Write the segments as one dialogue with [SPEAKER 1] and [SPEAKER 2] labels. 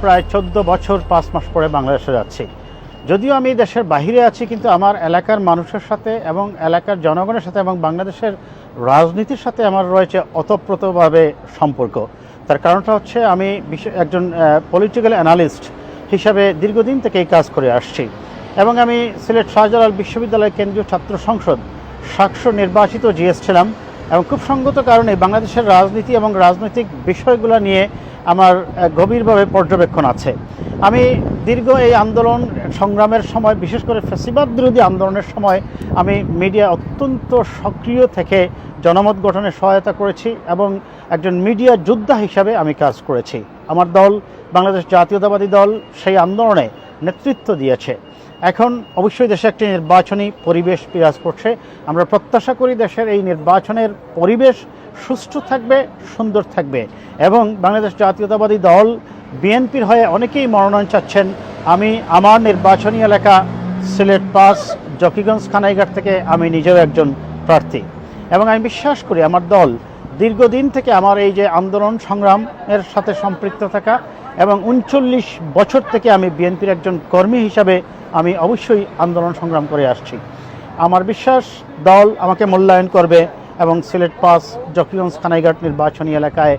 [SPEAKER 1] প্রায় 14 বছর 5 মাস পরে বাংলাদেশে যাচ্ছি। যদিও আমি দেশের বাইরে আছি, কিন্তু আমার এলাকার মানুষের সাথে এবং এলাকার জনগণের সাথে এবং বাংলাদেশের রাজনীতির সাথে আমার রয়েছে ওতপ্রোতভাবে সম্পর্ক। তার কারণটা হচ্ছে আমি একজন পলিটিক্যাল অ্যানালিস্ট হিসাবে দীর্ঘদিন থেকে এই কাজ করে আসছি এবং আমি সিলেট শাহজালাল বিশ্ববিদ্যালয় কেন্দ্রীয় ছাত্র সংসদ শাকসু নির্বাচিত জিএস ছিলাম এবং খুব সঙ্গত কারণে বাংলাদেশের রাজনীতি এবং রাজনৈতিক বিষয়গুলো নিয়ে আমার গভীরভাবে পর্যবেক্ষণ আছে। আমি দীর্ঘ এই আন্দোলন সংগ্রামের সময়, বিশেষ করে ফ্যাসিবাদ বিরোধী আন্দোলনের সময় আমি মিডিয়া অত্যন্ত সক্রিয় থেকে জনমত গঠনে সহায়তা করেছি এবং একজন মিডিয়া যোদ্ধা হিসাবে আমি কাজ করেছি। আমার দল বাংলাদেশ জাতীয়তাবাদী দল সেই আন্দোলনে নেতৃত্ব দিয়েছে। এখন অবশ্যই দেশে একটি নির্বাচনী পরিবেশ বিরাজ করছে। আমরা প্রত্যাশা করি দেশের এই নির্বাচনের পরিবেশ সুষ্ঠু থাকবে, সুন্দর থাকবে এবং বাংলাদেশ জাতীয়তাবাদী দল বিএনপির হয়ে অনেকেই মনোনয়ন চাচ্ছেন। আমি আমার নির্বাচনী এলাকা সিলেট 5 জকিগঞ্জ কানাইঘাট থেকে আমি নিজেও একজন প্রার্থী এবং আমি বিশ্বাস করি আমার দল দীর্ঘদিন থেকে আমার এই যে আন্দোলন সংগ্রামের সাথে সম্পৃক্ত থাকা এবং 39 বছর থেকে আমি বিএনপির একজন কর্মী হিসাবে আমি অবশ্যই আন্দোলন সংগ্রাম করে আসছি। আমার বিশ্বাস দল আমাকে মূল্যায়ন করবে এবং সিলেট 5 জকিগঞ্জ কানাইঘাট নির্বাচনী এলাকায়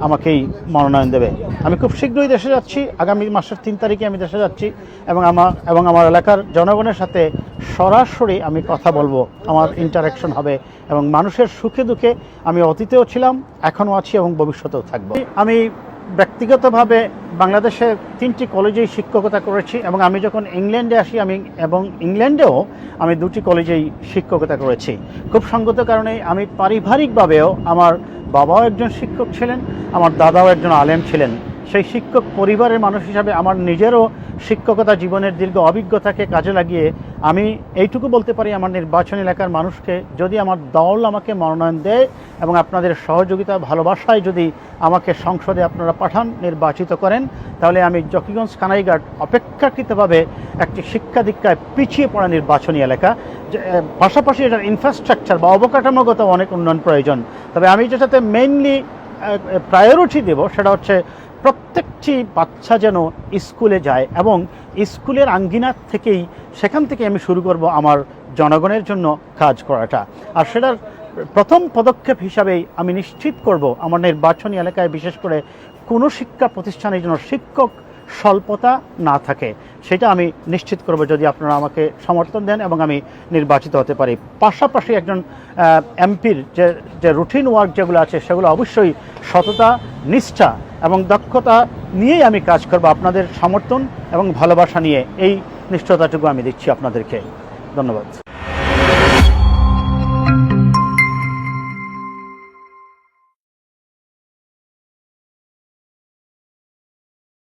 [SPEAKER 1] আমাকেই মনোনয়ন দেবে। আমি খুব শীঘ্রই দেশে যাচ্ছি, আগামী মাসের 3 তারিখে আমি দেশে যাচ্ছি এবং আমার এলাকার জনগণের সাথে সরাসরি আমি কথা বলবো, আমার ইন্টারাকশন হবে এবং মানুষের সুখে দুঃখে আমি অতীতেও ছিলাম, এখনও আছি এবং ভবিষ্যতেও থাকবো। আমি ব্যক্তিগতভাবে বাংলাদেশে 3টি কলেজেই শিক্ষকতা করেছি এবং আমি যখন ইংল্যান্ডে আসি এবং ইংল্যান্ডেও আমি 2টি কলেজেই শিক্ষকতা করেছি। খুব সঙ্গত কারণে আমি পারিবারিকভাবেও আমার বাবাও একজন শিক্ষক ছিলেন, আমার দাদাও একজন আলেম ছিলেন। সেই শিক্ষক পরিবারের মানুষ হিসাবে আমার নিজেরও শিক্ষকতা জীবনের দীর্ঘ অভিজ্ঞতাকে কাজে লাগিয়ে আমি এইটুকু বলতে পারি আমার নির্বাচনী এলাকার মানুষকে, যদি আমার দল আমাকে মনোনয়ন দেয় এবং আপনাদের সহযোগিতা ভালোবাসায় যদি আমাকে সংসদে আপনারা পাঠান, নির্বাচিত করেন, তাহলে আমি জকিগঞ্জ কানাইঘাট অপেক্ষাকৃতভাবে একটি শিক্ষা দীক্ষায় পিছিয়ে পড়া নির্বাচনী এলাকা, পাশাপাশি এটার ইনফ্রাস্ট্রাকচার বা অবকাঠামোগত অনেক উন্নয়ন প্রয়োজন। তবে আমি যেটাতে মেইনলি প্রায়োরিটি দেব সেটা হচ্ছে প্রত্যেকটি বাচ্চা যেন স্কুলে যায় এবং স্কুলের আঙ্গিনা থেকেই সেখান থেকে আমি শুরু করব আমার জনগণের জন্য কাজ করাটা। আর সেটার প্রথম পদক্ষেপ হিসাবেই আমি নিশ্চিত করব আমার নির্বাচনী এলাকায় বিশেষ করে কোনো শিক্ষা প্রতিষ্ঠানের জন্য শিক্ষক স্বল্পতা না থাকে, সেটা আমি নিশ্চিত করব যদি আপনারা আমাকে সমর্থন দেন এবং আমি নির্বাচিত হতে পারি। পাশাপাশি একজন এমপির যে রুটিন ওয়ার্ক যেগুলো আছে সেগুলো অবশ্যই সততা, নিষ্ঠা এবং দক্ষতা নিয়েই আমি কাজ করব। আপনাদের সমর্থন এবং ভালোবাসা নিয়ে এই নিশ্চয়তাটুকু আমি দিচ্ছি আপনাদেরকে। ধন্যবাদ।